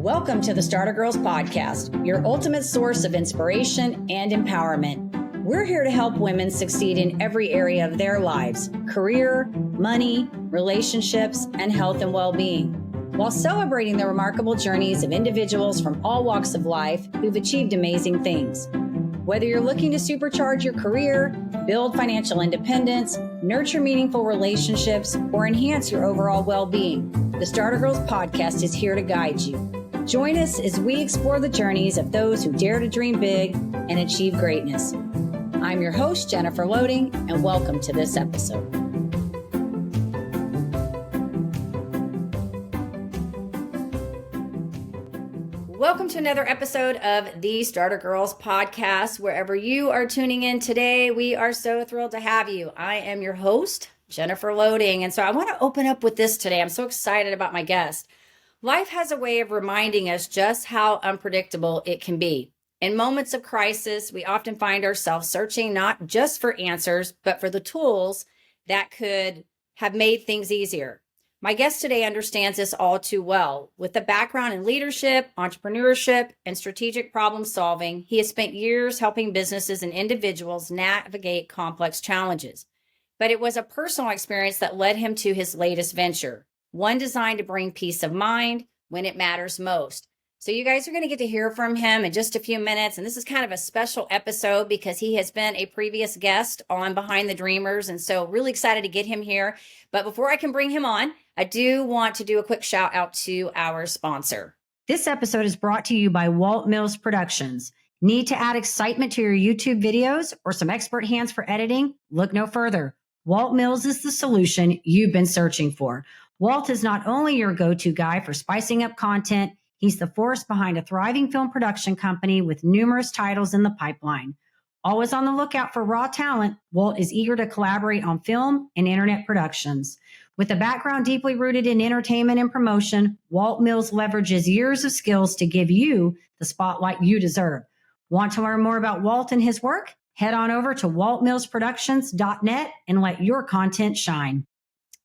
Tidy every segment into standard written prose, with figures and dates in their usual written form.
Welcome to the Starter Girlz Podcast, your ultimate source of inspiration and empowerment. We're here to help women succeed in every area of their lives: career, money, relationships, and health and well-being, while celebrating the remarkable journeys of individuals from all walks of life who've achieved amazing things. Whether you're looking to supercharge your career, build financial independence, nurture meaningful relationships, or enhance your overall well-being, the Starter Girlz Podcast is here to guide you. Join us as we explore the journeys of those who dare to dream big and achieve greatness. I'm your host, Jennifer Loehding, and welcome to this episode. Welcome to another episode of the Starter Girlz Podcast. Wherever you are tuning in today, we are so thrilled to have you. I am your host, Jennifer Loehding, and so I want to open up with this today. I'm so excited about my guest. Life has a way of reminding us just how unpredictable it can be. In moments of crisis, we often find ourselves searching not just for answers, but for the tools that could have made things easier. My guest today understands this all too well. With a background in leadership, entrepreneurship, and strategic problem solving, he has spent years helping businesses and individuals navigate complex challenges. But it was a personal experience that led him to his latest venture, one designed to bring peace of mind when it matters most. So you guys are going to get to hear from him in just a few minutes. And this is kind of a special episode because he has been a previous guest on Behind the Dreamers. And so really excited to get him here. But before I can bring him on, I do want to do a quick shout out to our sponsor. This episode is brought to you by Walt Mills Productions. Need to add excitement to your YouTube videos or some expert hands for editing? Look no further. Walt Mills is the solution you've been searching for. Walt is not only your go-to guy for spicing up content, he's the force behind a thriving film production company with numerous titles in the pipeline. Always on the lookout for raw talent, Walt is eager to collaborate on film and internet productions. With a background deeply rooted in entertainment and promotion, Walt Mills leverages years of skills to give you the spotlight you deserve. Want to learn more about Walt and his work? Head on over to waltmillsproductions.net and let your content shine.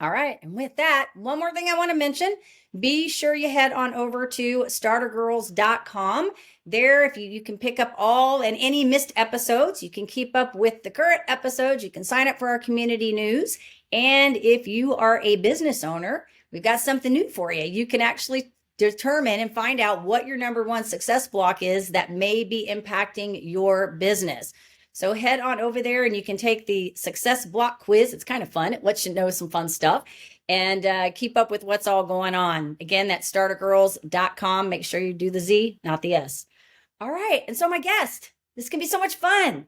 All right. And with that, one more thing I want to mention, be sure you head on over to startergirlz.com. There, if you can pick up all and any missed episodes, you can keep up with the current episodes. You can sign up for our community news. And if you are a business owner, we've got something new for you. You can actually determine and find out what your number one success block is that may be impacting your business. So head on over there and you can take the success block quiz. It's kind of fun. It lets you know some fun stuff and keep up with what's all going on. Again, that's startergirlz.com. Make sure you do the Z, not the S. All right. And so my guest, this can be so much fun.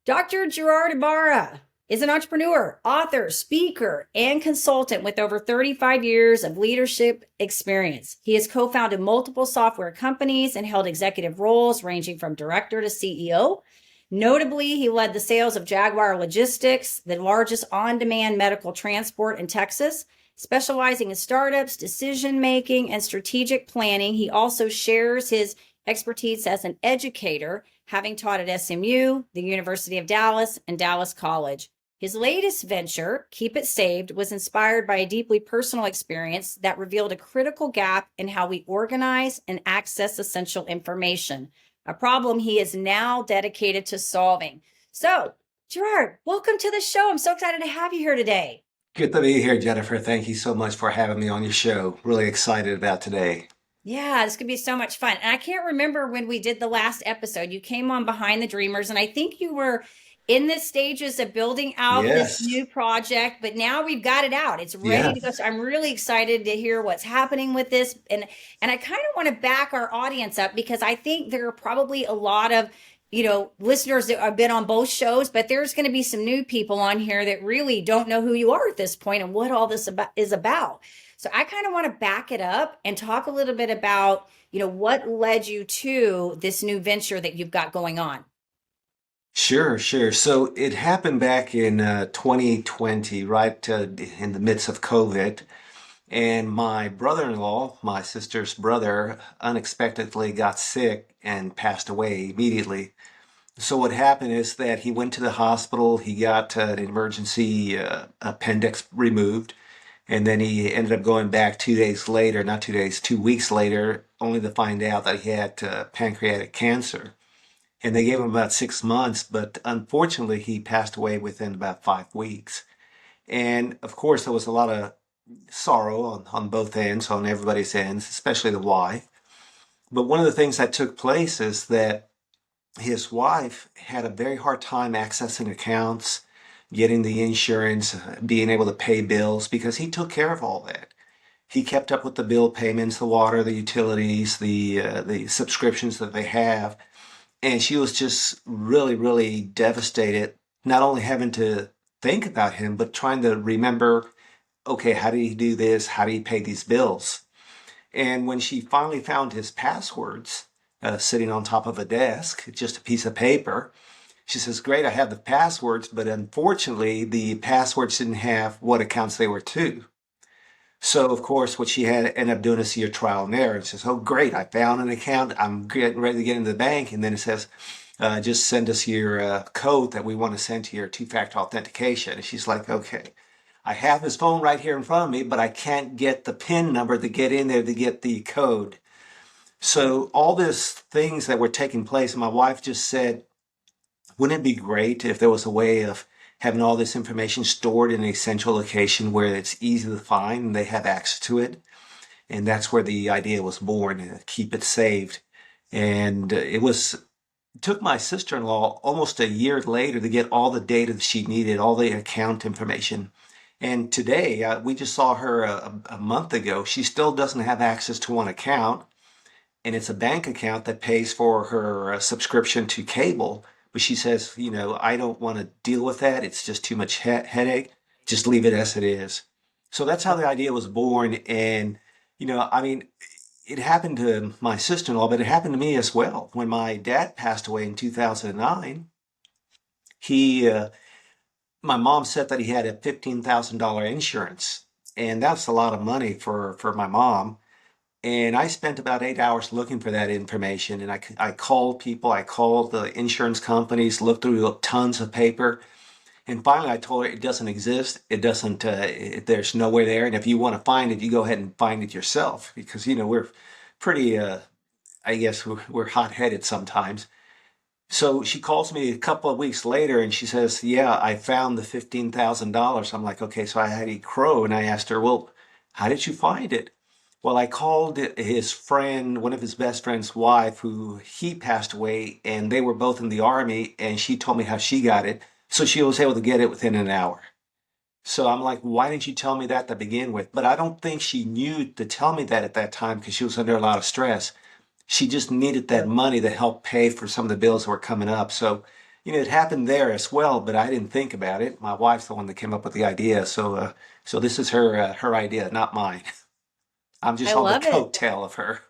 Dr. Gerard Ibarra is an entrepreneur, author, speaker, and consultant with over 35 years of leadership experience. He has co-founded multiple software companies and held executive roles ranging from director to CEO. Notably, he led the sales of Jaguar Logistics, the largest on-demand medical transport in Texas. Specializing in startups, decision-making, and strategic planning, he also shares his expertise as an educator, having taught at SMU, the University of Dallas, and Dallas College. His latest venture, Keep It Saved, was inspired by a deeply personal experience that revealed a critical gap in how we organize and access essential information, a problem he is now dedicated to solving. So, Gerard, welcome to the show. I'm so excited to have you here today. Good to be here, Jennifer. Thank you so much for having me on your show. Really excited about today. Yeah, this could be so much fun. And I can't remember when we did the last episode. You came on Behind the Dreamers, and I think you were in the stages of building out this new project, but now we've got it out. It's ready to go. So I'm really excited to hear what's happening with this. And I kind of want to back our audience up because I think there are probably a lot of, listeners that have been on both shows, but there's going to be some new people on here that really don't know who you are at this point and what all this is about. So I kind of want to back it up and talk a little bit about, what led you to this new venture that you've got going on. Sure. So it happened back in 2020, right in the midst of COVID. And my brother-in-law, my sister's brother, unexpectedly got sick and passed away immediately. So what happened is that he went to the hospital. He got an emergency appendix removed. And then he ended up going back 2 days later, not 2 days, 2 weeks later, only to find out that he had pancreatic cancer. And they gave him about 6 months, but unfortunately, he passed away within about 5 weeks. And of course, there was a lot of sorrow on both ends, on everybody's ends, especially the wife. But one of the things that took place is that his wife had a very hard time accessing accounts, getting the insurance, being able to pay bills because he took care of all that. He kept up with the bill payments, the water, the utilities, the subscriptions that they have, and she was just really, really devastated, not only having to think about him, but trying to remember, okay, how did he do this? How did he pay these bills? And when she finally found his passwords sitting on top of a desk, just a piece of paper, she says, great, I have the passwords, but unfortunately, the passwords didn't have what accounts they were to. So, of course, what she had ended up doing is see a trial and error. It says, oh, great, I found an account. I'm getting ready to get into the bank. And then it says, just send us your code that we want to send to your two-factor authentication. And she's like, okay, I have his phone right here in front of me, but I can't get the PIN number to get in there to get the code. So all these things that were taking place, my wife just said, wouldn't it be great if there was a way of having all this information stored in a central location where it's easy to find and they have access to it? And that's where the idea was born, keep it saved. And it took my sister-in-law almost a year later to get all the data that she needed, all the account information. And today, we just saw her a month ago. She still doesn't have access to one account, and it's a bank account that pays for her subscription to cable. But she says, I don't want to deal with that. It's just too much headache. Just leave it as it is. So that's how the idea was born. And, I mean, it happened to my sister-in-law, but it happened to me as well. When my dad passed away in 2009, he, my mom said that he had a $15,000 insurance, and that's a lot of money for my mom. And I spent about 8 hours looking for that information. And I called people, I called the insurance companies, looked through tons of paper. And finally, I told her it doesn't exist. It doesn't, there's nowhere there. And if you want to find it, you go ahead and find it yourself. Because, we're pretty, I guess we're hot-headed sometimes. So she calls me a couple of weeks later and she says, yeah, I found the $15,000. I'm like, okay, so I had a crow. And I asked her, well, how did you find it? Well, I called his friend, one of his best friend's wife, who he passed away, and they were both in the army, and she told me how she got it. So she was able to get it within an hour. So I'm like, why didn't you tell me that to begin with? But I don't think she knew to tell me that at that time because she was under a lot of stress. She just needed that money to help pay for some of the bills that were coming up. So, it happened there as well, but I didn't think about it. My wife's the one that came up with the idea. So this is her idea, not mine. I'm just I on the love it. coattail of her.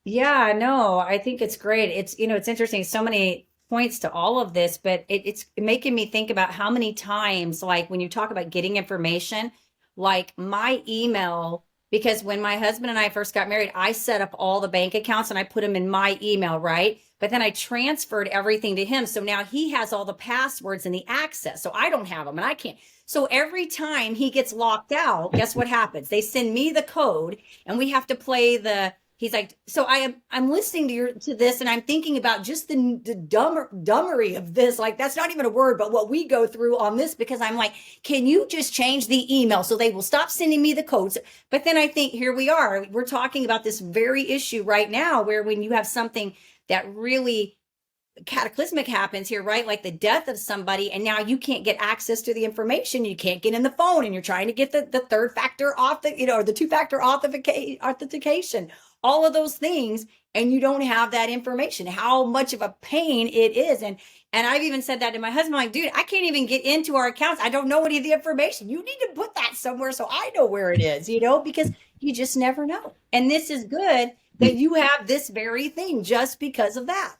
Yeah, no, I think it's great. It's interesting. So many points to all of this, but it's making me think about how many times, like when you talk about getting information, like my email, because when my husband and I first got married, I set up all the bank accounts and I put them in my email, right? But then I transferred everything to him. So now he has all the passwords and the access. So I don't have them and I can't. So every time he gets locked out, guess what happens? They send me the code and we have to play the he's like, so I'm listening to this and I'm thinking about just the dumbery of this. Like that's not even a word, but what we go through on this, because I'm like, can you just change the email so they will stop sending me the codes? But then I think here we are, we're talking about this very issue right now, where when you have something that really cataclysmic happens here, right? Like the death of somebody, and now you can't get access to the information. You can't get in the phone, and you're trying to get the third factor off or the two-factor authentication, all of those things, and you don't have that information. How much of a pain it is. And I've even said that to my husband, like, dude, I can't even get into our accounts. I don't know any of the information. You need to put that somewhere so I know where it is, because you just never know. And this is good that you have this very thing just because of that.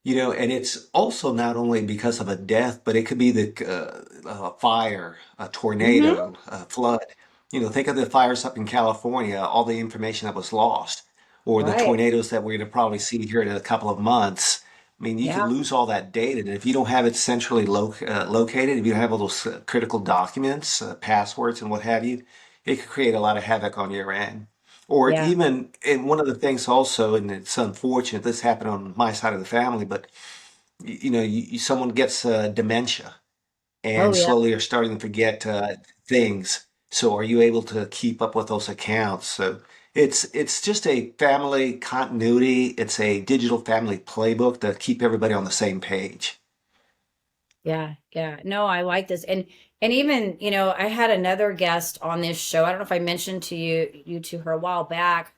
And it's also not only because of a death, but it could be a fire, a Mm-hmm. tornado, a flood. Think of the fires up in California, all the information that was lost, or the Right. tornadoes that we're going to probably see here in a couple of months. I mean, you could Yeah. lose all that data, and if you don't have it centrally located, if you don't have all those critical documents, passwords, and what have you, it could create a lot of havoc on your end. Or Yeah. even, and one of the things also, and it's unfortunate, this happened on my side of the family, but someone gets dementia Oh, and yeah. slowly are starting to forget things. So are you able to keep up with those accounts? So it's just a family continuity. It's a digital family playbook to keep everybody on the same page. Yeah, yeah. No, I like this. And even, I had another guest on this show. I don't know if I mentioned you to her a while back.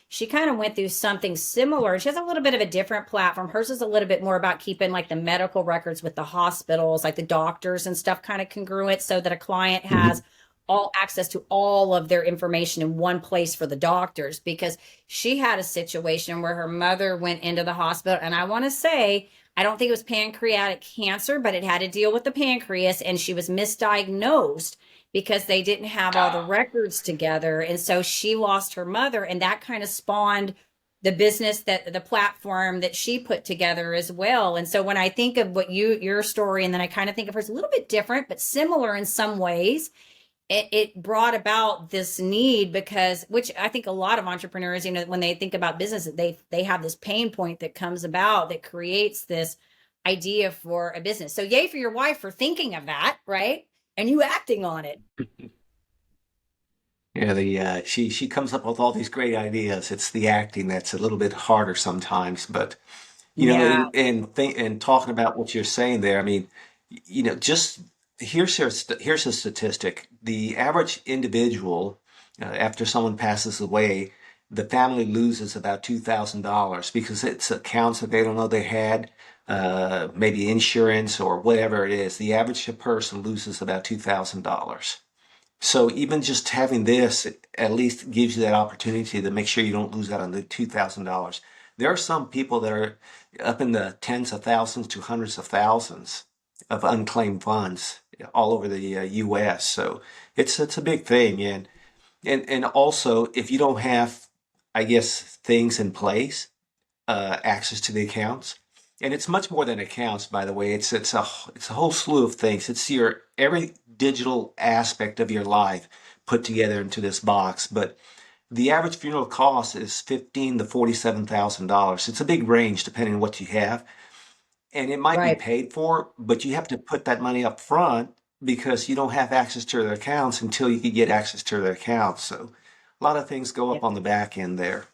She kind of went through something similar. She has a little bit of a different platform. Hers is a little bit more about keeping like the medical records with the hospitals, like the doctors and stuff kind of congruent so that a client has Mhm. all access to all of their information in one place for the doctors because she had a situation where her mother went into the hospital and I want to say I don't think it was pancreatic cancer, but it had to deal with the pancreas, and she was misdiagnosed because they didn't have all the records together. And so she lost her mother, and that kind of spawned the business that the platform that she put together as well. And so when I think of your story, and then I kind of think of hers a little bit different, but similar in some ways, it brought about this need because which I think a lot of entrepreneurs, when they think about business, they have this pain point that comes about that creates this idea for a business. So yay for your wife for thinking of that, right? And you acting on it. Yeah, she comes up with all these great ideas. It's the acting that's a little bit harder sometimes, but Yeah, and talking about what you're saying there, I mean, just here's a statistic. The average individual, after someone passes away, the family loses about $2,000 because it's accounts that they don't know they had, maybe insurance or whatever it is. The average person loses about $2,000. So even just having this at least gives you that opportunity to make sure you don't lose out on the $2,000. There are some people that are up in the tens of thousands to hundreds of thousands of unclaimed funds all over the U.S. So it's a big thing, and also if you don't have, I guess, things in place, access to the accounts. And it's much more than accounts, by the way. It's a whole slew of things. It's your every digital aspect of your life put together into this box. But the average funeral cost is $15,000 to $47,000. It's a big range depending on what you have, and it might be right. paid for, but you have to put that money up front because you don't have access to their accounts until you can get access to their accounts. So a lot of things go up on the back end there.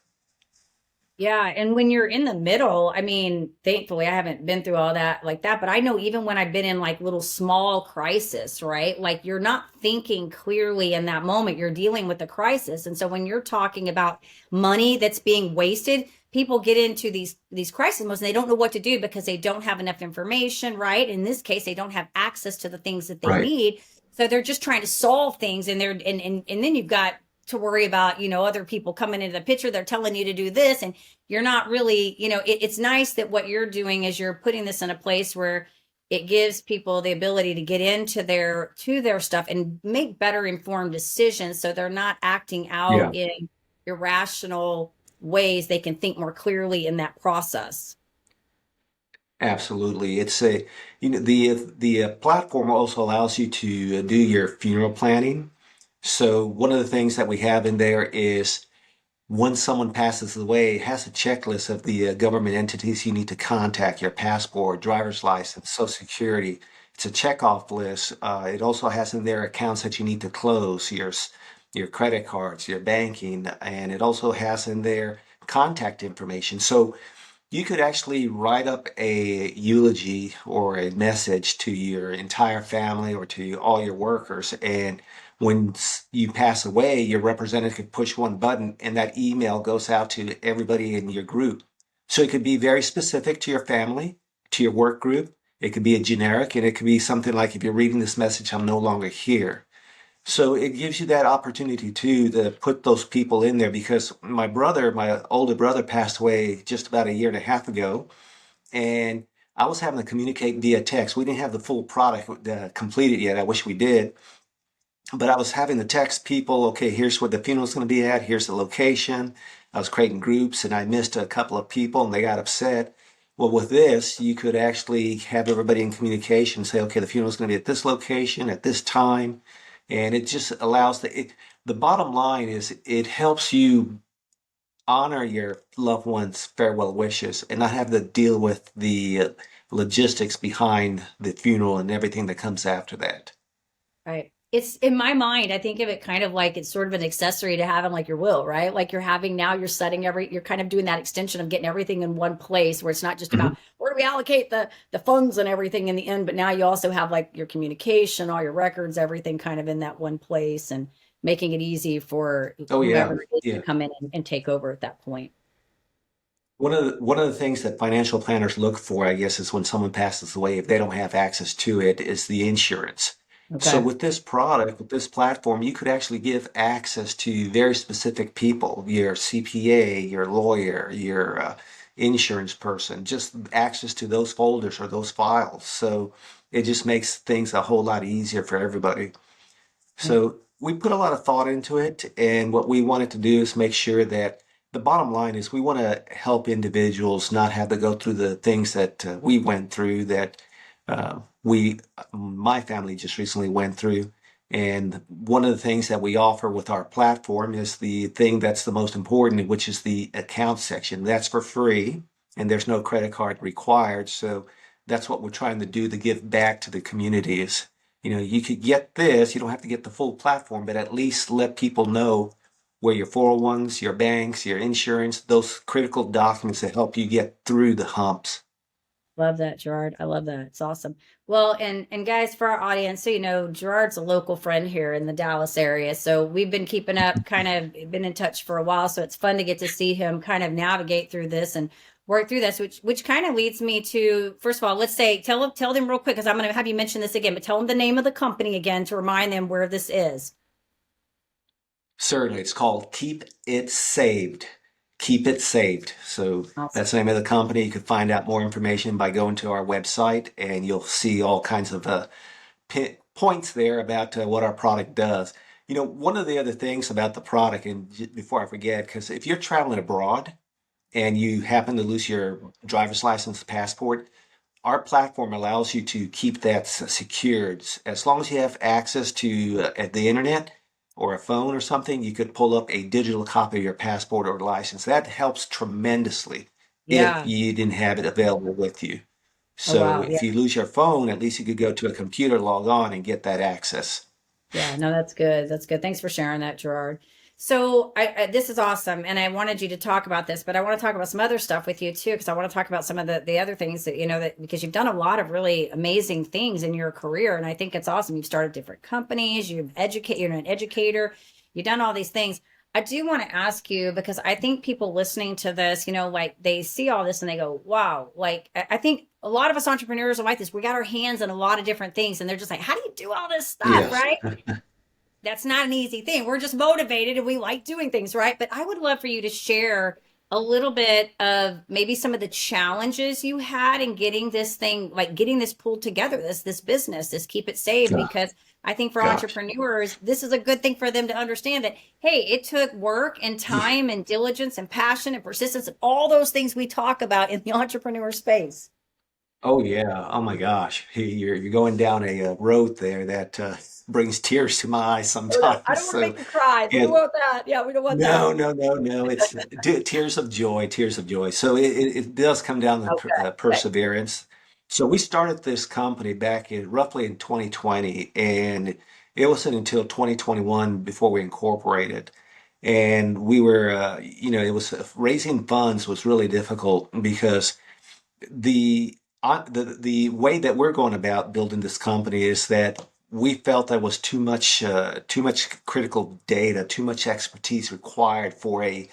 Yeah, and when you're in the middle, I mean, thankfully I haven't been through all that like that, but I know even when I've been in like little small crisis, right? Like you're not thinking clearly in that moment, you're dealing with a crisis. And so when you're talking about money that's being wasted, people get into these crisis modes and they don't know what to do because they don't have enough information, right? In this case, they don't have access to the things that they Right. need. So they're just trying to solve things and then you've got to worry about, other people coming into the picture, they're telling you to do this and you're not really, it's nice that what you're doing is you're putting this in a place where it gives people the ability to get into their stuff and make better informed decisions so they're not acting out Yeah. in irrational ways. They can think more clearly in that process. Absolutely. The platform also allows you to do your funeral planning. So one of the things that we have in there is when someone passes away, it has a checklist of the government entities you need to contact, your passport, driver's license, social security. It's a checkoff list. It also has in there accounts that you need to close, your credit cards, your banking, and it also has in there contact information. So you could actually write up a eulogy or a message to your entire family or to all your workers. And when you pass away, your representative could push one button and that email goes out to everybody in your group. So it could be very specific to your family, to your work group. It could be a generic, and it could be something like, if you're reading this message, I'm no longer here. So it gives you that opportunity too to put those people in there, because my older brother passed away just about a year and a half ago, and I was having to communicate via text. We didn't have the full product completed yet. I wish we did, but I was having to text people, okay, here's where the funeral's going to be at. Here's the location. I was creating groups and I missed a couple of people and they got upset. Well, with this, you could actually have everybody in communication, say, okay, the funeral is going to be at this location at this time. And it just allows the bottom line is it helps you honor your loved one's farewell wishes and not have to deal with the logistics behind the funeral and everything that comes after that. Right. It's in my mind, I think of it kind of like it's sort of an accessory to having like your will, right? Like you're having now, you're setting you're kind of doing that extension of getting everything in one place where it's not just Mhm. about where do we allocate the funds and everything in the end, but now you also have like your communication, all your records, everything kind of in that one place and making it easy for Oh yeah, whomever it is to yeah. come in and take over at that point. One of the things that financial planners look for, I guess, is when someone passes away, if they don't have access to it, is the insurance. So Okay. with this product, with this platform, you could actually give access to very specific people, your CPA, your lawyer, your insurance person, just access to those folders or those files. So it just makes things a whole lot easier for everybody. Yeah. So we put a lot of thought into it, and what we wanted to do is make sure that the bottom line is we want to help individuals not have to go through the things that we went through, that my family just recently went through. And one of the things that we offer with our platform is the thing that's the most important, which is the account section. That's for free, and there's no credit card required. So that's what we're trying to do to give back to the communities. You could get this, you don't have to get the full platform, but at least let people know where your 401s, your banks, your insurance, those critical documents that help you get through the humps. Love that, Gerard. I love that. It's awesome. Well, and guys, for our audience, so you know, Gerard's a local friend here in the Dallas area. So we've been keeping up, kind of been in touch for a while. So it's fun to get to see him kind of navigate through this and work through this, which kind of leads me to, first of all, let's say tell them real quick because I'm going to have you mention this again, but tell them the name of the company again to remind them where this is. Certainly, it's called Keep It Saved. Keep It Saved. So Awesome. that's the name of the company. You can find out more information by going to our website, and you'll see all kinds of points there about what our product does. One of the other things about the product, and before I forget, because if you're traveling abroad and you happen to lose your driver's license, passport, our platform allows you to keep that secured. As long as you have access to the internet or a phone or something, you could pull up a digital copy of your passport or license. That helps tremendously if Yeah. you didn't have it available with you. Oh, So wow. Yeah. if you lose your phone, at least you could go to a computer, log on, and get that access. Yeah, no, that's good. That's good. Thanks for sharing that, Gerard. So I this is awesome, and I wanted you to talk about this, but I want to talk about some other stuff with you too, because I want to talk about some of the other things that you know that because you've done a lot of really amazing things in your career, and I think it's awesome. You've started different companies, you're an educator, you've done all these things. I do want to ask you because I think people listening to this, you know, like they see all this and they go, wow, like I think a lot of us entrepreneurs are like this. We got our hands in a lot of different things, and they're just like, how do you do all this stuff, Yes. right? That's not an easy thing. We're just motivated and we like doing things, right? But I would love for you to share a little bit of maybe some of the challenges you had in getting this thing, like getting this pulled together, this business, this keep it safe, Oh, because I think for gosh. entrepreneurs, this is a good thing for them to understand that, hey, it took work and Yeah. time and diligence and passion and persistence and all those things we talk about in the entrepreneur space. Oh yeah. Oh my gosh. You're going down a road there that brings tears to my eyes Oh no, I sometimes. don't want to So make you cry. We yeah. don't want that. Yeah, we don't want that. No, no, no, no. It's tears of joy, tears of joy. So it does come down to Okay. Okay. perseverance. So we started this company back in roughly in 2020, and it wasn't until 2021 before we incorporated. And we were, it was raising funds was really difficult because the way that we're going about building this company is that we felt there was too much critical data, too much expertise required for a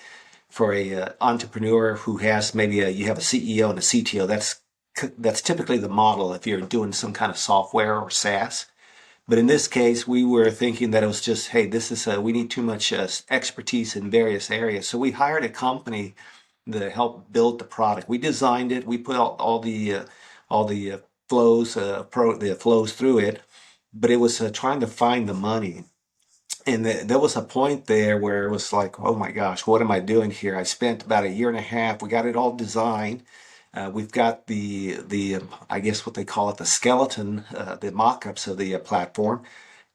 entrepreneur who has maybe you have a CEO and a CTO. That's typically the model if you're doing some kind of software or SaaS. But in this case, we were thinking that it was just, hey, we need too much expertise in various areas. So we hired a company to help build the product. We designed it. We put all the the flows through it. But it was trying to find the money. And there was a point there where it was like, oh my gosh, what am I doing here? I spent about a year and a half. We got it all designed. We've got the I guess what they call it, the skeleton, the mock-ups of the platform,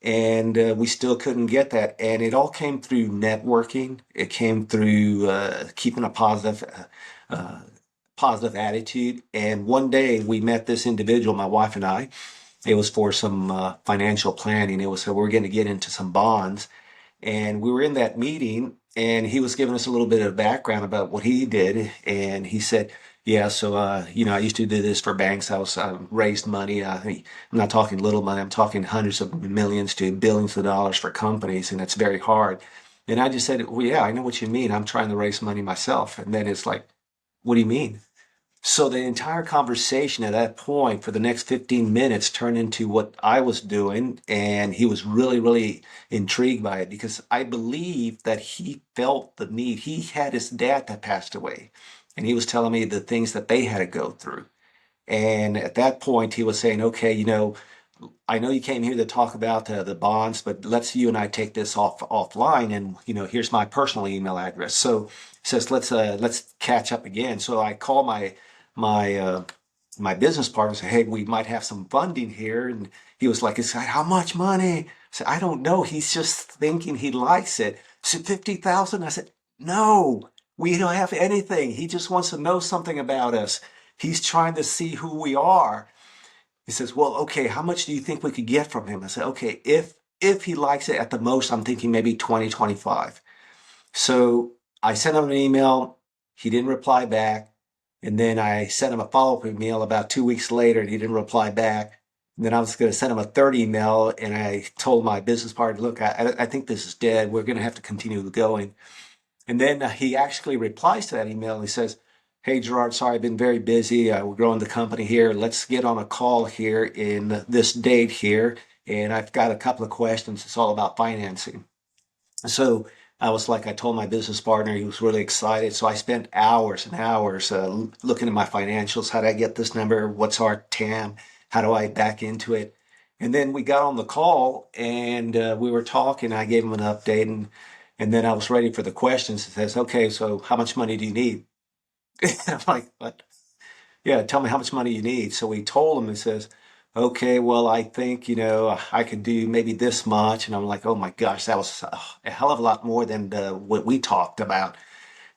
and we still couldn't get that. And it all came through networking. It came through keeping a uh, positive attitude. And one day we met this individual, my wife and I. It was for some financial planning. It was so we're going to get into some bonds, and we were in that meeting, and he was giving us a little bit of background about what he did. And he said, yeah, so, I used to do this for banks. I raised money. I'm not talking little money. I'm talking hundreds of millions to billions of dollars for companies, and it's very hard. And I just said, well, yeah, I know what you mean. I'm trying to raise money myself. And then it's like, what do you mean? So the entire conversation at that point for the next 15 minutes turned into what I was doing. And he was really, really intrigued by it because I believe that he felt the need. He had his dad that passed away, and he was telling me the things that they had to go through. And at that point, he was saying, okay, I know you came here to talk about the bonds, but let's you and I take this offline. And here's my personal email address. So it says let's catch up again. So I call my my business partner and say, hey, we might have some funding here. And he was like, it's like, how much money? I said, I don't know. He's just thinking he likes it. I said, 50,000. I said, no, we don't have anything. He just wants to know something about us. He's trying to see who we are. He says, well, okay, how much do you think we could get from him? I said, okay, if he likes it at the most, I'm thinking maybe 20, 25. So I sent him an email. He didn't reply back. And then I sent him a follow-up email about 2 weeks later, and he didn't reply back. And then I was going to send him a third email, and I told my business partner, look, I think this is dead. We're going to have to continue going. And then he actually replies to that email, and he says, hey, Gerard, sorry, I've been very busy. We're growing the company here. Let's get on a call here in this date here. And I've got a couple of questions. It's all about financing. So I was like, I told my business partner, he was really excited. So I spent hours and hours looking at my financials. How do I get this number? What's our TAM? How do I back into it? And then we got on the call, and we were talking. I gave him an update, and then I was ready for the questions. It says, okay, so how much money do you need? I'm like, what? Yeah, tell me how much money you need. So we told him, he says, okay, well, I think, I could do maybe this much. And I'm like, oh my gosh, that was a hell of a lot more than what we talked about.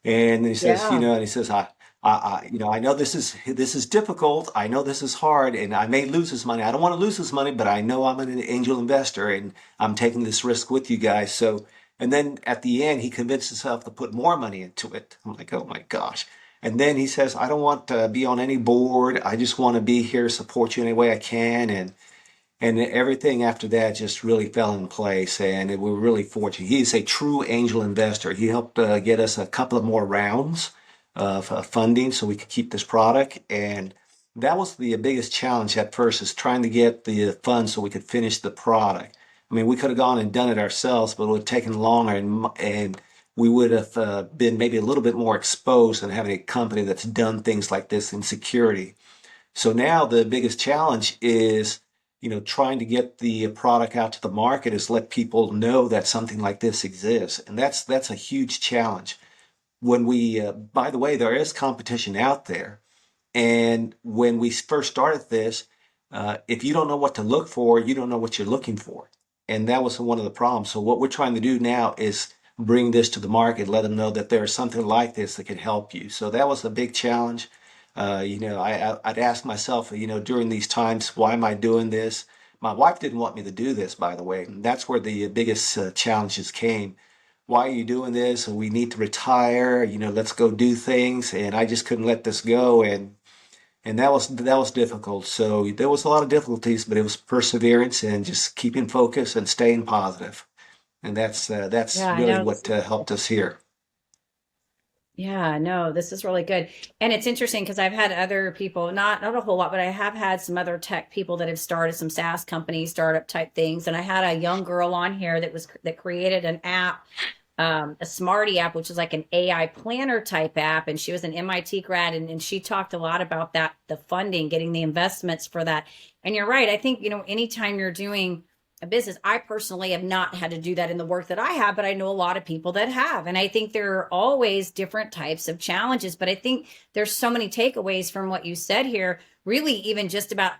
And he says, Yeah. and he says, I know this is difficult. I know this is hard, and I may lose this money. I don't want to lose this money, but I know I'm an angel investor, and I'm taking this risk with you guys. So, and then at the end, he convinced himself to put more money into it. I'm like, oh my gosh. And then he says, I don't want to be on any board. I just want to be here, support you any way I can. And everything after that just really fell in place. And we were really fortunate. He's a true angel investor. He helped get us a couple of more rounds of funding so we could keep this product. And that was the biggest challenge at first, is trying to get the funds so we could finish the product. I mean, we could have gone and done it ourselves, but it would have taken longer, and we would have been maybe a little bit more exposed than having a company that's done things like this in security. So now the biggest challenge is, trying to get the product out to the market, is let people know that something like this exists. And that's a huge challenge. When by the way, there is competition out there. And when we first started this, if you don't know what to look for, you don't know what you're looking for. And that was one of the problems. So what we're trying to do now is bring this to the market, let them know that there's something like this that can help you. So that was a big challenge. I'd ask myself, during these times, why am I doing this? My wife didn't want me to do this, by the way. And that's where the biggest challenges came. Why are you doing this? We need to retire. Let's go do things. And I just couldn't let this go. And that was difficult. So there was a lot of difficulties, but it was perseverance and just keeping focus and staying positive. And that's Yeah, I really know. what helped us here. Yeah, no, this is really good. And it's interesting because I've had other people, not a whole lot, but I have had some other tech people that have started some SaaS companies, startup type things. And I had a young girl on here that created an app, a Smarty app, which is like an AI planner type app. And she was an MIT grad, and she talked a lot about that, the funding, getting the investments for that. And you're right. I think, anytime you're doing a business. I personally have not had to do that in the work that I have, but I know a lot of people that have. And I think there are always different types of challenges, but I think there's so many takeaways from what you said here. Really, even just about,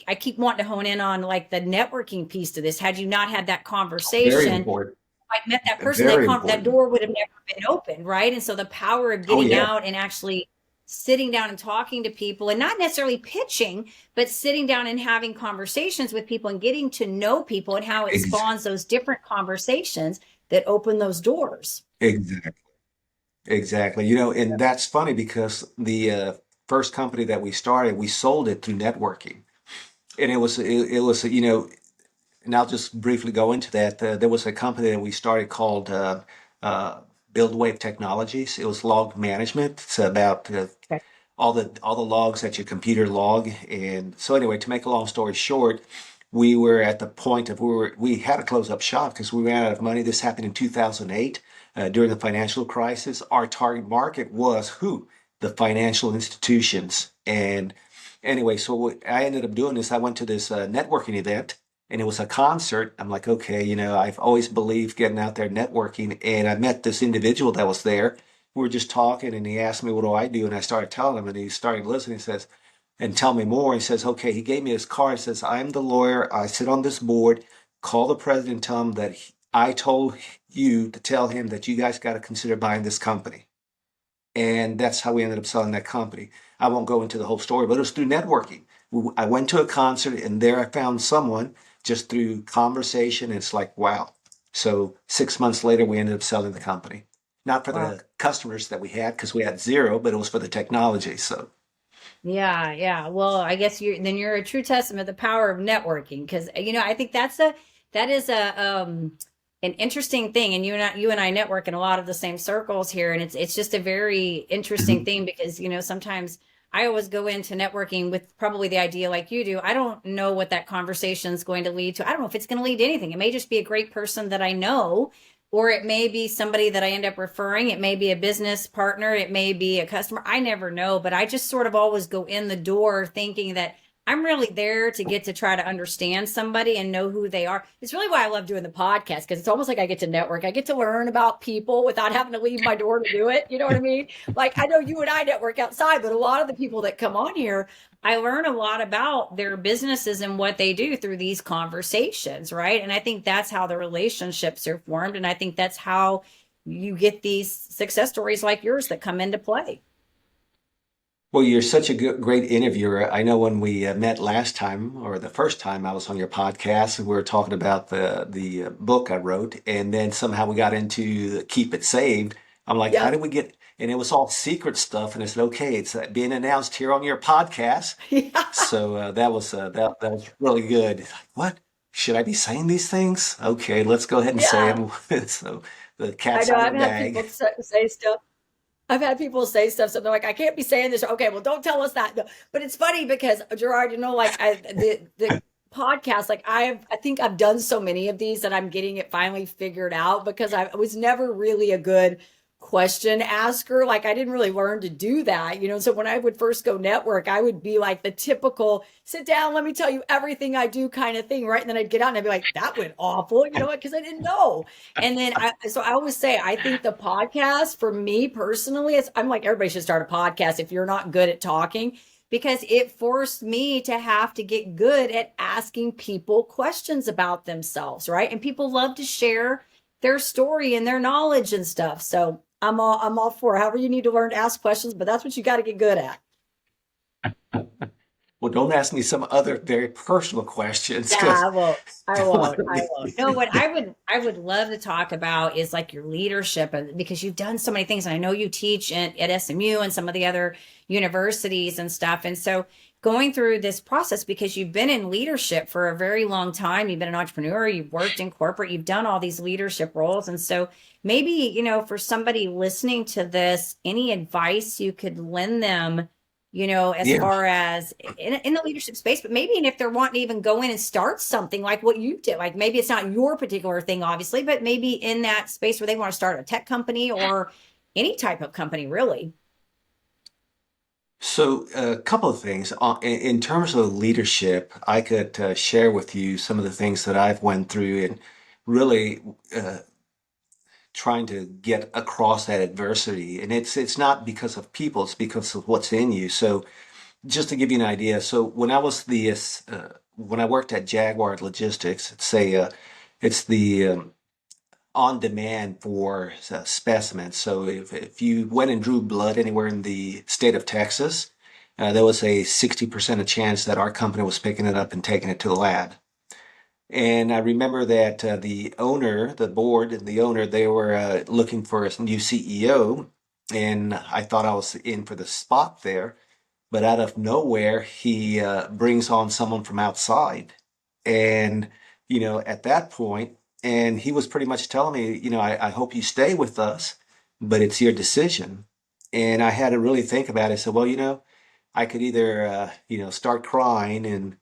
I keep wanting to hone in on like the networking piece to this. Had you not had that Very conversation, important. I met that person, Very that important. door would have never been open, right? And so the power of Oh getting yeah. out and actually sitting down and talking to people, and not necessarily pitching, but sitting down and having conversations with people and getting to know people, and how it Ex- spawns those different conversations that open those doors. exactly. Exactly. And that's funny because the first company that we started, we sold it through networking. And and I'll just briefly go into that. There was a company that we started called uh, Buildwave Technologies. It was log management. It's about Okay. all the logs that your computer log. And so anyway, to make a long story short, we were at the point of we had to close up shop because we ran out of money. This happened in 2008 during the financial crisis. Our target market was who? The financial institutions. And anyway, so what I ended up doing is I went to this networking event and it was a concert. I'm like, okay, I've always believed getting out there networking. And I met this individual that was there. We were just talking and he asked me, what do I do? And I started telling him and he started listening. He says, and tell me more. He says, okay, he gave me his card. He says, I'm the lawyer. I sit on this board. Call the president and tell him that I told you to tell him that you guys got to consider buying this company. And that's how we ended up selling that company. I won't go into the whole story, but it was through networking. I went to a concert and there I found someone just through conversation. It's like, wow. So 6 months later, we ended up selling the company. Not for Wow. the customers that we had because we had zero, but it was for the technology. So Yeah, yeah. Well, I guess you're a true testament to the power of networking, because I think that is an interesting thing. And you and I network in a lot of the same circles here, and it's just a very interesting mhm. thing, because sometimes I always go into networking with probably the idea like you do. I don't know what that conversation is going to lead to. I don't know if it's going to lead to anything. It may just be a great person that I know, or it may be somebody that I end up referring. It may be a business partner. It may be a customer. I never know, but I just sort of always go in the door thinking that I'm really there to get to try to understand somebody and know who they are. It's really why I love doing the podcast, because it's almost like I get to network. I get to learn about people without having to leave my door to do it. You know what I mean? Like, I know you and I network outside, but a lot of the people that come on here, I learn a lot about their businesses and what they do through these conversations, right? And I think that's how the relationships are formed. And I think that's how you get these success stories like yours that come into play. Well, you're such a great interviewer. I know when we met last time, or the first time I was on your podcast, and we were talking about the book I wrote, and then somehow we got into the Keep It Saved. I'm like, how Yep. did we get? And it was all secret stuff, and I said, okay, it's being announced here on your podcast. Yeah. So that was really good. Like, what should I be saying these things? Okay, let's go ahead and say Yeah. them. So the I cat's know. out of I've the had people bag. say stuff. I've had people say stuff, so they're like, "I can't be saying this." Okay, well, don't tell us that. No. But it's funny because Gerard, like the podcast, like I think I've done so many of these that I'm getting it finally figured out, because I was never really a good question asker. Like, I didn't really learn to do that. So when I would first go network, I would be like the typical sit down, let me tell you everything I do kind of thing, right? And then I'd get out and I'd be like, that went awful, what? Because I didn't know. And then I always say, I think the podcast for me personally, I'm like, everybody should start a podcast if you're not good at talking, because it forced me to have to get good at asking people questions about themselves, right? And people love to share their story and their knowledge and stuff. So I'm all for however you need to learn to ask questions, but that's what you got to get good at. Well, don't ask me some other very personal questions Yeah, because I won't. I don't want won't. to I be. won't. No, what I would love to talk about is like your leadership, because you've done so many things, and I know you teach at SMU and some of the other universities and stuff. And so going through this process, because you've been in leadership for a very long time, you've been an entrepreneur, you've worked in corporate, you've done all these leadership roles. And so maybe, for somebody listening to this, any advice you could lend them, as Yeah. far as in the leadership space, but maybe, and if they're wanting to even go in and start something like what you did, like maybe it's not your particular thing, obviously, but maybe in that space where they want to start a tech company or any type of company, really. So, a couple of things. In terms of leadership, I could share with you some of the things that I've went through and really uh, trying to get across that adversity. And it's not because of people, it's because of what's in you. So, just to give you an idea, so when I worked at Jaguar Logistics, it's the on demand for specimens. So if you went and drew blood anywhere in the state of Texas, there was a 60% of chance that our company was picking it up and taking it to the lab. And I remember that the owner, the board, and the owner, they were looking for a new CEO. And I thought I was in for the spot there. But out of nowhere, he brings on someone from outside. And, at that point, and he was pretty much telling me, I hope you stay with us, but it's your decision. And I had to really think about it. I said, well, I could either, start crying and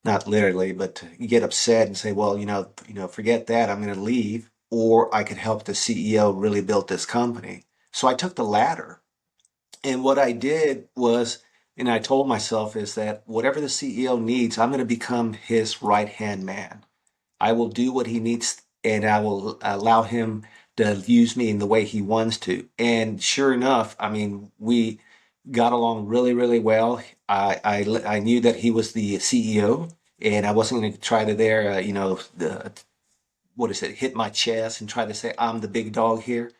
not literally, but get upset and say, well, forget that. I'm going to leave. Or I could help the CEO really build this company. So I took the latter. And what I did was, and I told myself is that whatever the CEO needs, I'm going to become his right hand man. I will do what he needs and I will allow him to use me in the way he wants to. And sure enough, I mean, we got along really, really well. I knew that he was the CEO and I wasn't going to try to there, what is it, hit my chest and try to say I'm the big dog here.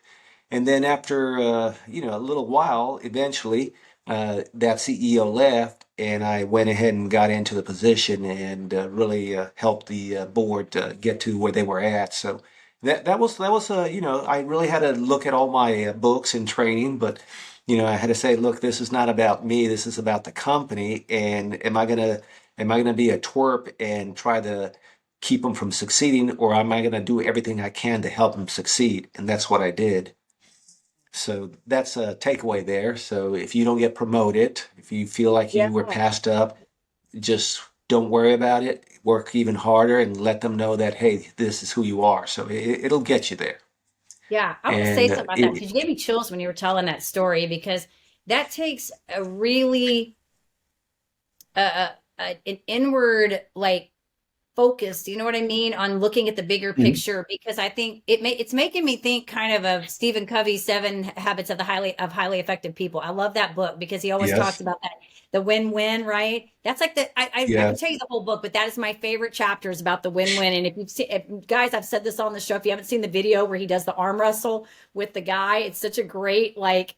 And then after a little while, eventually that CEO left, and I went ahead and got into the position and really helped the board get to where they were at. So that was I really had to look at all my books and training, but I had to say, look, this is not about me. This is about the company. And am I gonna be a twerp and try to keep them from succeeding, or am I gonna do everything I can to help them succeed? And that's what I did. So that's a takeaway there. So if you don't get promoted, if you feel like Yeah. you were passed up, just don't worry about it. Work even harder and let them know that, hey, this is who you are. So it'll get you there. Yeah, I want to say And something about that because you gave me chills when you were telling that story because that takes a really an inward like focused, you know what I mean, on looking at the bigger Mhm. picture because I think it's making me think kind of Stephen Covey's Seven Habits of the highly effective people. I love that book because he always talks Yes, about that the win-win, right? That's like I can yes, tell you the whole book, but that is my favorite chapters about the win-win. And if guys, I've said this on the show, if you haven't seen the video where he does the arm wrestle with the guy, it's such a great like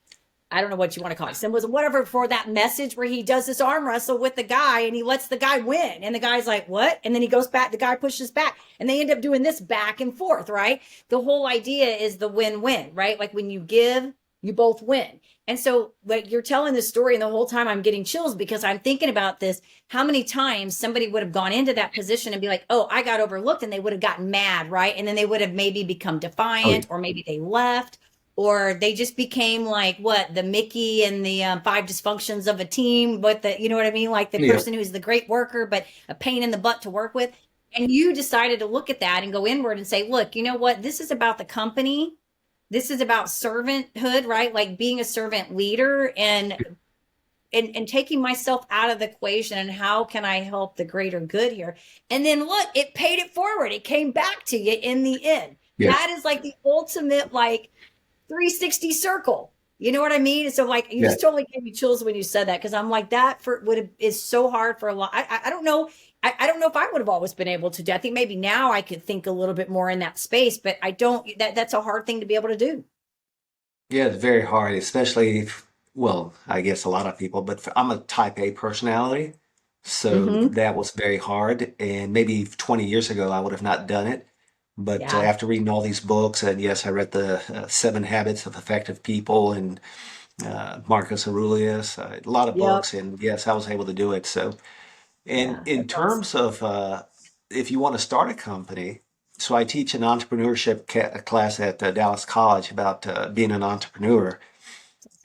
I don't know what you want to call it, symbolism, whatever, for that message where he does this arm wrestle with the guy and he lets the guy win. And the guy's like, what? And then he goes back, the guy pushes back, and they end up doing this back and forth, right? The whole idea is the win win, right? Like when you give, you both win. And so, like, you're telling this story, and the whole time I'm getting chills because I'm thinking about this. How many times somebody would have gone into that position and be like, oh, I got overlooked, and they would have gotten mad, right? And then they would have maybe become oh, yeah, defiant, or maybe they left or they just became like what the Mickey and the five dysfunctions of a team, but the you know what I mean, like the yeah, person who's the great worker but a pain in the butt to work with. And you decided to look at that and go inward and say, look, you know what? This is about the company. This is about servanthood, right? Like being a servant leader and taking myself out of the equation and how can I help the greater good here? And then look, it paid it forward. It came back to you in the end. yes, That is like the ultimate like 360 circle. You know what I mean? So like you yeah. just totally gave me chills when you said that because I'm like that for would have is so hard for a lot. I don't know. I don't know if I would have always been able to do. I think maybe now I could think a little bit more in that space, but I don't. That's a hard thing to be able to do. Yeah, it's very hard, especially well, I guess a lot of people, but I'm a type A personality. So Mm-hmm. that was very hard. And maybe 20 years ago, I would have not done it. But Yeah. after reading all these books, and yes, I read the Seven Habits of Effective People and Marcus Aurelius, a lot of Yep. books. And yes, I was able to do it. So, and Yeah. in That's awesome. terms of if you want to start a company, so I teach an entrepreneurship class at Dallas College about being an entrepreneur.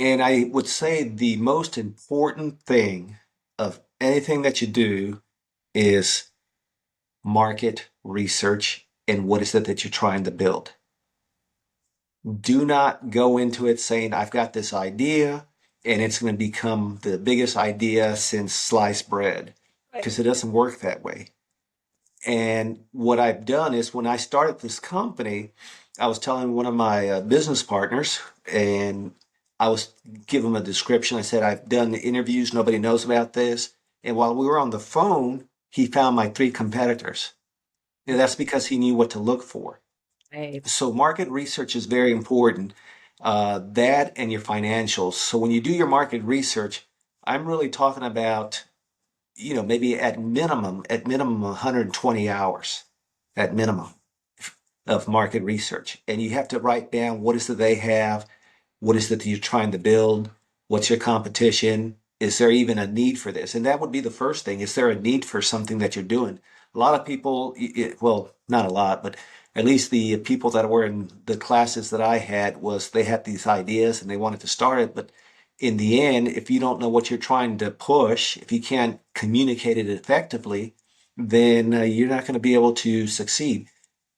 And I would say the most important thing of anything that you do is market research and what is it that you're trying to build. Do not go into it saying, I've got this idea and it's going to become the biggest idea since sliced bread, Right. because it doesn't work that way. And what I've done is when I started this company, I was telling one of my business partners, and I was giving him a description. I said, I've done interviews, nobody knows about this. And while we were on the phone, he found my three competitors. And that's because he knew what to look for. Right. So market research is very important. That and your financials. So when you do your market research, I'm really talking about, maybe at minimum 120 hours at minimum of market research. And you have to write down what is it they have, what is it that you're trying to build, what's your competition, is there even a need for this? And that would be the first thing. Is there a need for something that you're doing? A lot of people, well, not a lot, but at least the people that were in the classes that I had, was they had these ideas and they wanted to start it, but in the end, if you don't know what you're trying to push, if you can't communicate it effectively, then you're not going to be able to succeed.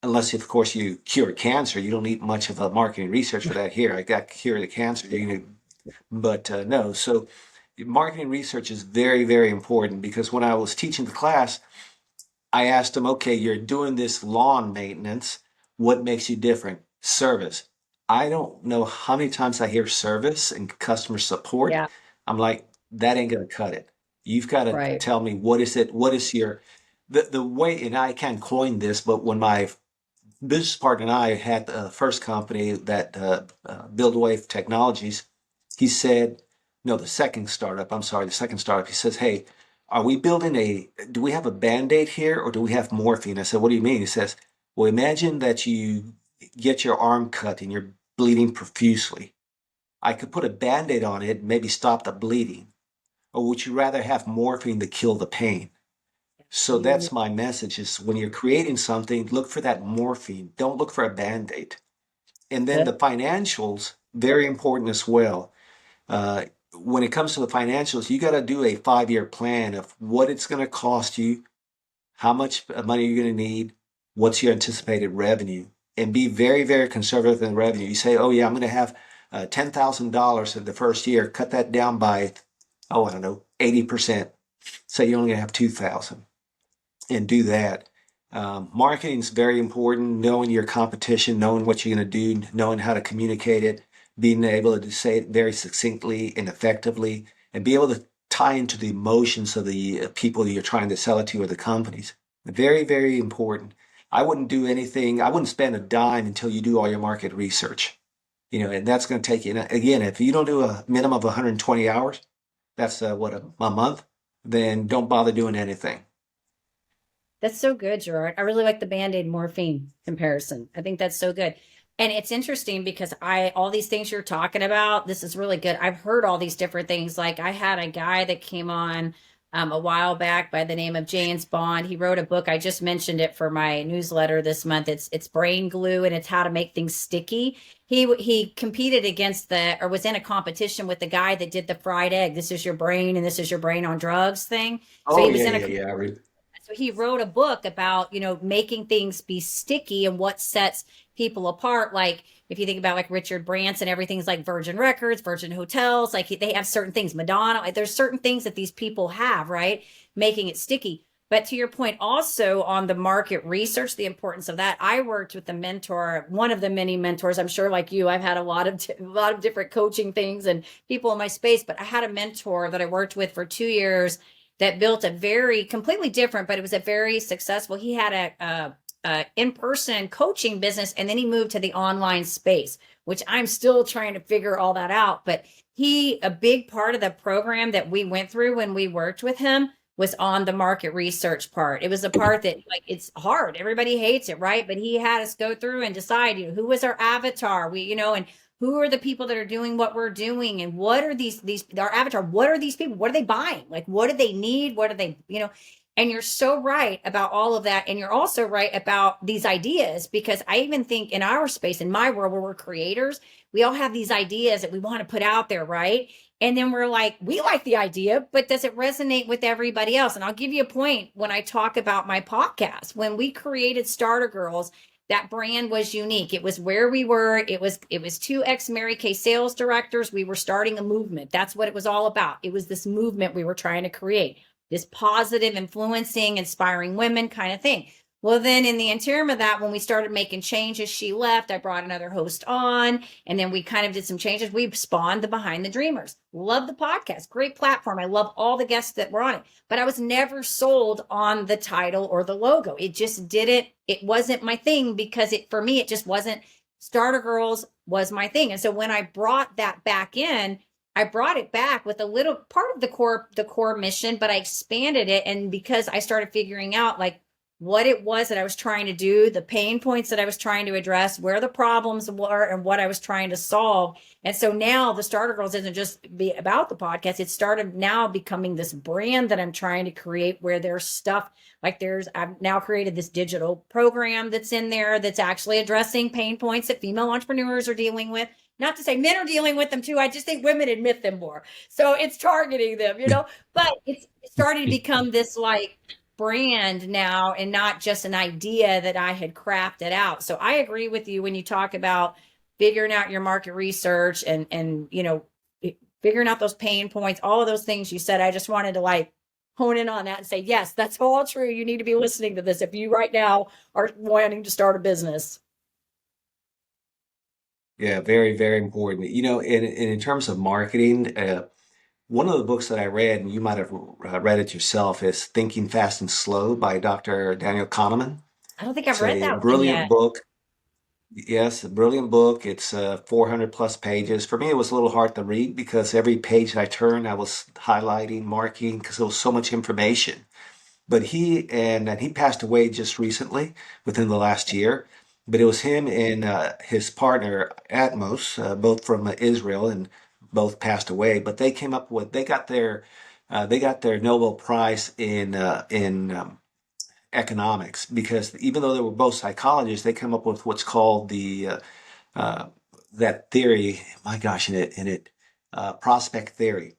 Unless, of course, you cure cancer. You don't need much of a marketing research for that here. I got cure the cancer. But no. So marketing research is very, very important, because when I was teaching the class, I asked them, okay, you're doing this lawn maintenance. What makes you different? Service. I don't know how many times I hear service and customer support. Yeah. I'm like, that ain't gonna cut it. You've got to Right. tell me, what is it? What is the way? And I can't coin this, but when my business partner and I had the first company that Build Wave Technologies, he said, no, the second startup, he says, hey, do we have a Band-Aid here, or do we have morphine? I said, what do you mean? He says, well, imagine that you get your arm cut and you're bleeding profusely. I could put a Band-Aid on it and maybe stop the bleeding. Or would you rather have morphine to kill the pain? So Mm. that's my message, is when you're creating something, look for that morphine. Don't look for a Band-Aid. And then Good. the financials, very important as well. When it comes to the financials, you got to do a 5-year plan of what it's going to cost you, how much money you're going to need, what's your anticipated revenue, and be very, very conservative in revenue. You say, oh, yeah, I'm going to have $10,000 in the first year. Cut that down by, I don't know, 80%. Say you're only going to have 2,000, and do that. Marketing is very important. Knowing your competition, knowing what you're going to do, knowing how to communicate it, being able to say it very succinctly and effectively, and be able to tie into the emotions of the people that you're trying to sell it to, or the companies. Very, very important. I wouldn't do anything. I wouldn't spend a dime until you do all your market research. And that's going to take you. Again, if you don't do a minimum of 120 hours, that's a month. Then don't bother doing anything. That's so good, Gerard. I really like the Band-Aid morphine comparison. I think that's so good. And it's interesting because all these things you're talking about, this is really good. I've heard all these different things. Like I had a guy that came on a while back by the name of James Bond. He wrote a book. I just mentioned it for my newsletter this month. It's Brain Glue, and it's how to make things sticky. He competed against or was in a competition with the guy that did the fried egg. This is your brain and this is your brain on drugs thing. So Oh he was yeah, in a yeah, yeah. so he wrote a book about, making things be sticky and what sets people apart. Like if you think about like Richard Branson, everything's like Virgin Records, Virgin Hotels, like they have certain things, Madonna, like there's certain things that these people have, right? Making it sticky. But to your point, also on the market research, the importance of that. I worked with a mentor, one of the many mentors. I'm sure, like you, I've had a lot of different coaching things and people in my space. But I had a mentor that I worked with for 2 years that built a very completely different, but it was a very successful. He had a in-person coaching business, and then he moved to the online space, which I'm still trying to figure all that out. But a big part of the program that we went through when we worked with him was on the market research part. It was the part that like it's hard. Everybody hates it, right? But he had us go through and decide, who was our avatar. And who are the people that are doing what we're doing, and what are these our avatar, what are these people, what are they buying, like what do they need, what are they, and you're so right about all of that. And you're also right about these ideas, because I even think in our space, in my world where we're creators, we all have these ideas that we want to put out there, right? And then we're like, we like the idea, but does it resonate with everybody else? And I'll give you a point when I talk about my podcast. When we created Starter Girlz, that brand was unique. It was where we were. It was two ex-Mary Kay sales directors. We were starting a movement. That's what it was all about. It was this movement we were trying to create, this positive, influencing, inspiring women kind of thing. Well, then in the interim of that, when we started making changes, she left. I brought another host on, and then we kind of did some changes. We spawned the Behind the Dreamers. Love the podcast. Great platform. I love all the guests that were on it. But I was never sold on the title or the logo. It just didn't, it wasn't my thing, because for me, it just wasn't. Starter Girlz was my thing. And so when I brought that back in, I brought it back with a little part of the core mission, but I expanded it. And because I started figuring out like what it was that I was trying to do, the pain points that I was trying to address, where the problems were, and what I was trying to solve. And so now the Starter Girlz isn't just be about the podcast. It started now becoming this brand that I'm trying to create, where there's stuff like I've now created this digital program that's in there that's actually addressing pain points that female entrepreneurs are dealing with. Not to say men are dealing with them too. I just think women admit them more. So it's targeting them, but it's starting to become this like brand now, and not just an idea that I had crafted out. So I agree with you when you talk about figuring out your market research and figuring out those pain points, all of those things you said. I just wanted to like hone in on that and say, yes, that's all true. You need to be listening to this if you right now are wanting to start a business. Yeah, very, very important. In terms of marketing, one of the books that I read, and you might have read it yourself, is Thinking Fast and Slow by Dr. Daniel Kahneman. I don't think I've It's read a that one brilliant yet. book. Yes, a brilliant book. It's 400 plus pages. For me, it was a little hard to read because every page I turned, I was highlighting, marking, because there was so much information. But he passed away just recently, within the last year. But it was him and his partner Atmos, both from Israel, and both passed away. But they came up with they got their Nobel Prize in economics, because even though they were both psychologists, they came up with what's called the that theory. My gosh, in it, prospect theory.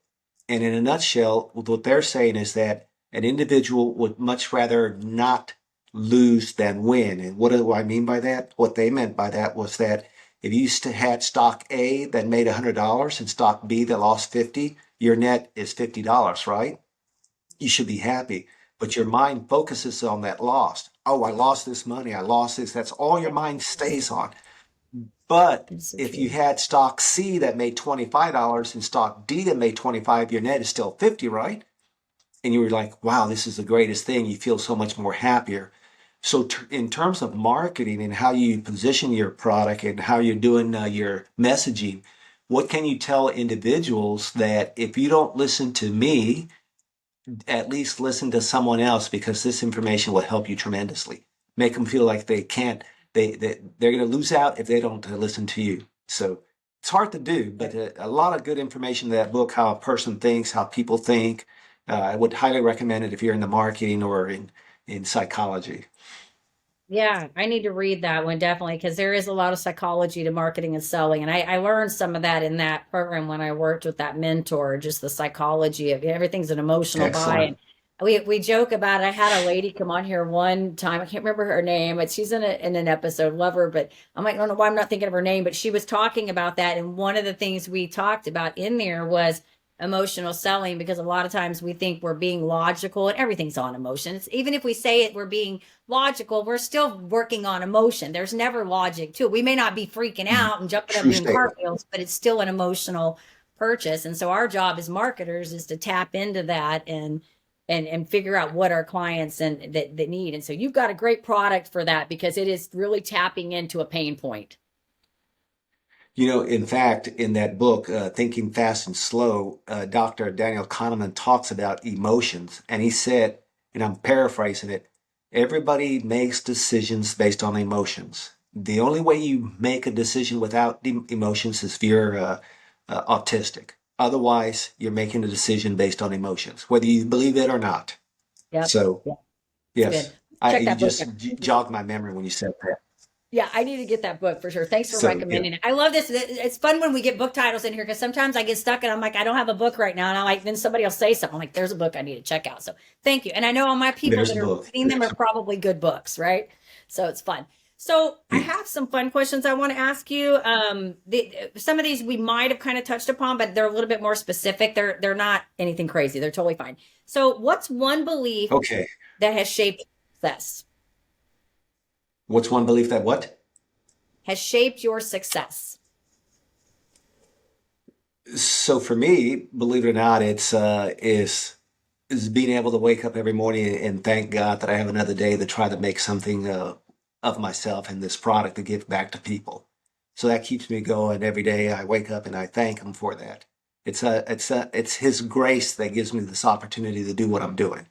And in a nutshell, what they're saying is that an individual would much rather not lose than win. And what do I mean by that? What they meant by that was that if you had stock A that made $100 and stock B that lost 50, your net is $50, right? You should be happy. But your mind focuses on that loss. Oh, I lost this money. I lost this. That's all your mind stays on. But That's so if you true. had stock C that made $25 and stock D that made 25, your net is still 50, right? And you were like, wow, this is the greatest thing. You feel so much more happier. So in terms of marketing and how you position your product and how you're doing your messaging, what can you tell individuals that if you don't listen to me, at least listen to someone else, because this information will help you tremendously. Make them feel like they can't, they're going to lose out if they don't listen to you. So it's hard to do, but a lot of good information in that book, how a person thinks, how people think. I would highly recommend it if you're in the marketing or in psychology. Yeah, I need to read that one definitely, because there is a lot of psychology to marketing and selling. And I learned some of that in that program when I worked with that mentor, just the psychology of everything's an emotional buy. And Excellent. we joke about it. I had a lady come on here one time. I can't remember her name, but she's in an episode, love her, but I'm like, I don't know why I'm not thinking of her name, but she was talking about that. And one of the things we talked about in there was emotional selling, because a lot of times we think we're being logical and everything's on emotions. Even if we say it, we're being logical, we're still working on emotion. There's never logic to it. We may not be freaking out and jumping up True doing statement. cartwheels, but it's still an emotional purchase. And so our job as marketers is to tap into that and figure out what our clients and that need. And so you've got a great product for that, because it is really tapping into a pain point. In fact, in that book, Thinking Fast and Slow, Dr. Daniel Kahneman talks about emotions. And he said, and I'm paraphrasing it, everybody makes decisions based on emotions. The only way you make a decision without emotions is if you're autistic. Otherwise, you're making a decision based on emotions, whether you believe it or not. Yep. So, Yeah, it's yes, good. I Check you that book just out. jogged my memory when you said that. Yeah, I need to get that book for sure. Thanks for So, yeah. recommending it. I love this. It's fun when we get book titles in here, because sometimes I get stuck and I'm like, I don't have a book right now. And then somebody will say something. I'm like, there's a book I need to check out. So thank you. And I know all my people There's that a are book. reading them are probably good books, right? So it's fun. So I have some fun questions I want to ask you. Some of these we might have kind of touched upon, but they're a little bit more specific. They're not anything crazy. They're totally fine. So, what's one belief Okay. that has shaped success? What's one belief that what? Has shaped your success? So for me, believe it or not, is being able to wake up every morning and thank God that I have another day to try to make something of myself and this product to give back to people. So that keeps me going every day. I wake up and I thank Him for that. It's His grace that gives me this opportunity to do what I'm doing.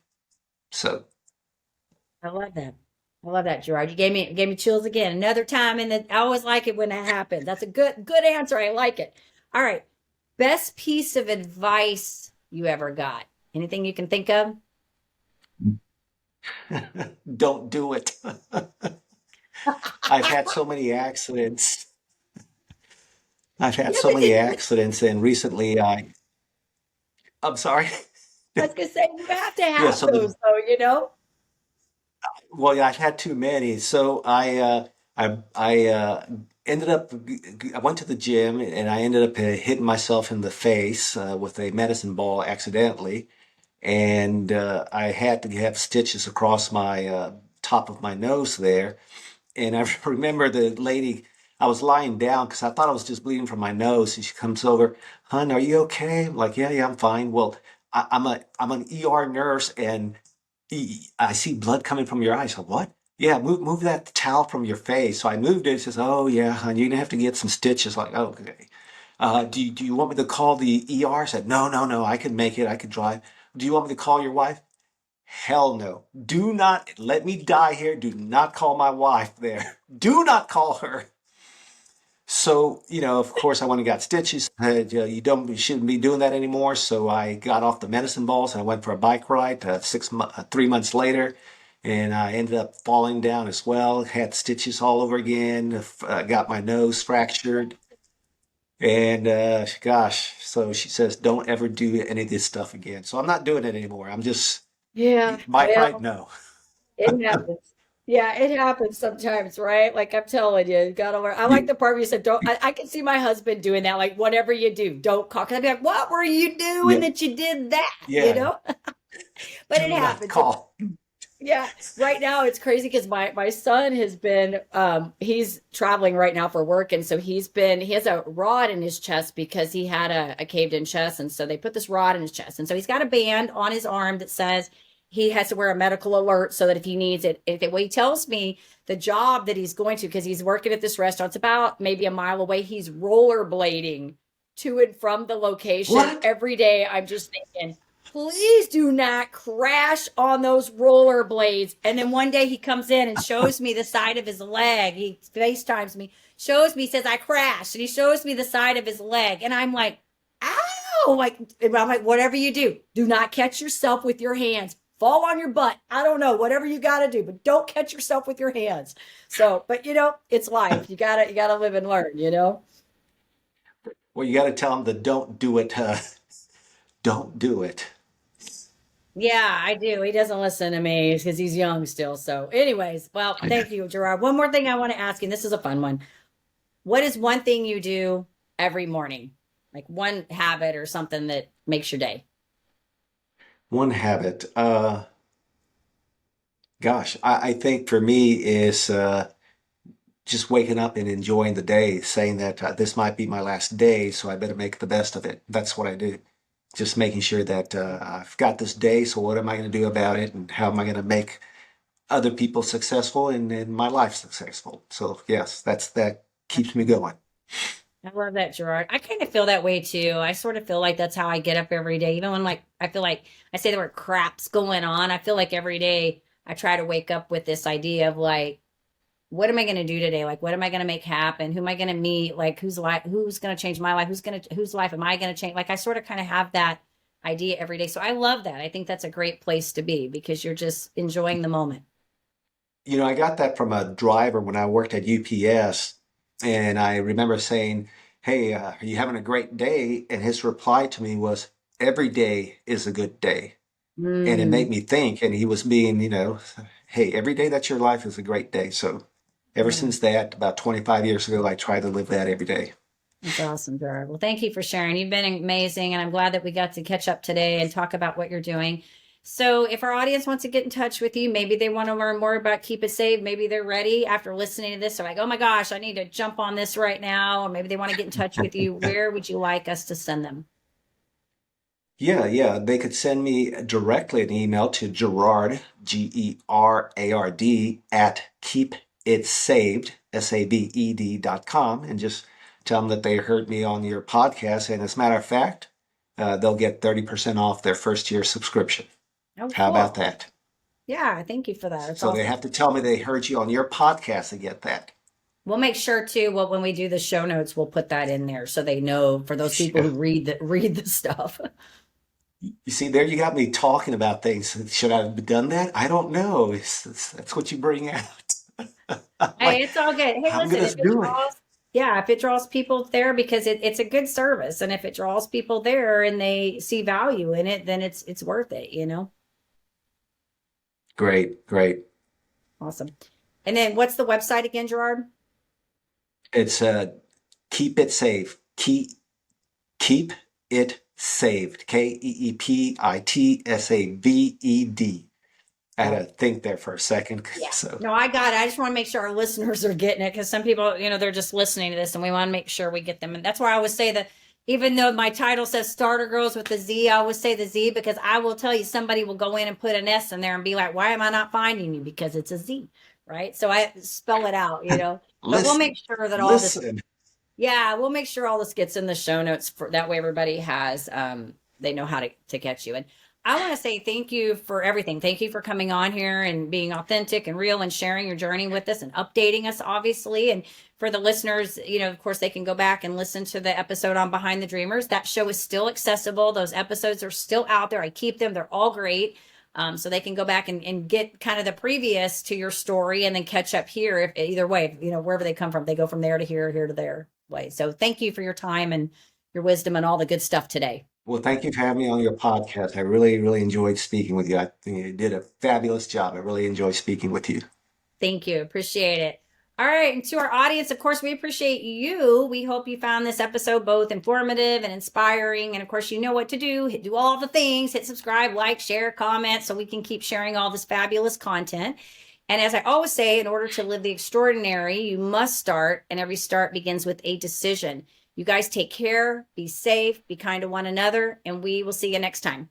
So I love that. I love that, Gerard. You gave me chills again. Another time, and I always like it when that happens. That's a good answer. I like it. All right. Best piece of advice you ever got? Anything you can think of? don't do it. I've had so many accidents. I've had Yeah, so but many accidents, and recently I'm sorry. I was gonna say you have to Yeah, have so the those, though. well, yeah, I've had too many. So I ended up I went to the gym and I ended up hitting myself in the face with a medicine ball accidentally, and I had to have stitches across my top of my nose there. And I remember the lady, I was lying down because I thought I was just bleeding from my nose. And she comes over, "Hun, are you okay?" I'm like, "Yeah, yeah, I'm fine." Well, I'm an ER nurse, and I see blood coming from your eyes. So what? Yeah, move that towel from your face. So I moved it. She says, "Oh yeah, hon, you're gonna have to get some stitches." Like, oh, okay. Do you want me to call the ER? Said, "No, no, no. I can make it. I can drive." Do you want me to call your wife? Hell no. Do not let me die here. Do not call my wife there. Do not call her. So, of course, I went and got stitches. You shouldn't be doing that anymore. So I got off the medicine balls and I went for a bike ride 3 months later. And I ended up falling down as well. Had stitches all over again. Got my nose fractured. And gosh, so she says, don't ever do any of this stuff again. So I'm not doing it anymore. I'm just Yeah, bike ride, well, no. it happens. Yeah, it happens sometimes, right? Like I'm telling you, you gotta learn. I like You, the part where you said, "Don't." I can see my husband doing that. Like, whatever you do, don't call. Cause I'd be like, "What were you doing yeah, that you did that?" yeah. But it Do not happens. It call. Yeah, right now it's crazy because my son has been he's traveling right now for work, and so he has a rod in his chest because he had a caved in chest, and so they put this rod in his chest, and so he's got a band on his arm that says he has to wear a medical alert so that if he needs it, well, he tells me the job that he's going to because he's working at this restaurant. It's about maybe a mile away. He's rollerblading to and from the location What? every day. I'm just thinking, please do not crash on those rollerblades. And then one day he comes in and shows me the side of his leg. He FaceTimes me, shows me, says, I crashed. And he shows me the side of his leg. And I'm like, ow. I'm like, whatever you do, do not catch yourself with your hands. Fall on your butt. I don't know, whatever you got to do, but don't catch yourself with your hands. So, but it's life. You gotta live and learn. Well, you got to tell them to don't do it. Don't do it. Yeah, I do. He doesn't listen to me because he's young still. So, anyways, well, thank you, Gerard. One more thing I want to ask you, and this is a fun one. What is one thing you do every morning? Like one habit or something that makes your day? One habit. Gosh, I think for me is just waking up and enjoying the day, saying that this might be my last day, so I better make the best of it. That's what I do. Just making sure that I've got this day, so what am I going to do about it, and how am I going to make other people successful and my life successful? So yes, that keeps me going. I love that, Gerard. I kind of feel that way too. I sort of feel like that's how I get up every day. Even when like I feel like I say the word crap's going on. I feel like every day I try to wake up with this idea of like, what am I going to do today? Like, what am I going to make happen? Who am I going to meet? Like, who's going to change my life? Whose life am I going to change? Like, I sort of kind of have that idea every day. So I love that. I think that's a great place to be because you're just enjoying the moment. I got that from a driver when I worked at UPS, and I remember saying, "Hey, are you having a great day?" And his reply to me was, "Every day is a good day." And it Mm, made me think, and he was being, "Hey, every day that's your life is a great day." So ever Yeah. since that, about 25 years ago, I try to live that every day. That's awesome, Gerard. Well, thank you for sharing. You've been amazing, and I'm glad that we got to catch up today and talk about what you're doing. So, if our audience wants to get in touch with you, maybe they want to learn more about Keep It Safe. Maybe they're ready after listening to this. They're like, oh my gosh, I need to jump on this right now. Or maybe they want to get in touch with you. Where would you like us to send them? Yeah. They could send me directly an email to Gerard, Gerard, at keepitsaved, SAVED.com, and just tell them that they heard me on your podcast. And as a matter of fact, they'll get 30% off their first year subscription. Oh, How about cool. that? Yeah, thank you for that. It's So they awesome. have to tell me they heard you on your podcast to get that. We'll make sure too. Well, when we do the show notes, we'll put that in there so they know for those people who read the stuff. You see, there you got me talking about things. Should I have done that? I don't know. That's what you bring out. I'm Hey, like, it's all good. Hey, I'm listen, gonna if it do it. draws, yeah, if it draws people there because it's a good service, and if it draws people there and they see value in it, then it's worth it, you know? Great. Awesome. And then what's the website again, Gerard? It's keep it safe. Keep it saved. KEEPITSAVED. I had Got to it. think there for a second. Yeah. So No, I got it. I just want to make sure our listeners are getting it because some people, they're just listening to this and we want to make sure we get them. And that's why I always say that even though my title says Starter Girlz with the Z, I always say the Z because I will tell you somebody will go in and put an S in there and be like, why am I not finding you? Because it's a Z, right? So I spell it out. But we'll make listen, sure that all this, listen. yeah, we'll make sure all this gets in the show notes for that way everybody has, they know how to catch you. And I want to say thank you for everything. Thank you for coming on here and being authentic and real and sharing your journey with us and updating us, obviously. And for the listeners, of course, they can go back and listen to the episode on Behind the Dreamers. That show is still accessible. Those episodes are still out there. I keep them. They're all great. So they can go back and get kind of the previous to your story and then catch up here. If either way, wherever they come from, they go from there to here to there way. So thank you for your time and your wisdom and all the good stuff today. Well, thank you for having me on your podcast. I really enjoyed speaking with you. I think you did a fabulous job. I really enjoyed speaking with you. Thank you. Appreciate it. All right. And to our audience, of course, we appreciate you. We hope you found this episode both informative and inspiring. And of course, you know what to do. Do all the things, hit subscribe, like, share, comment, so we can keep sharing all this fabulous content. And as I always say, in order to live the extraordinary, you must start, and every start begins with a decision. You guys take care, be safe, be kind to one another, and we will see you next time.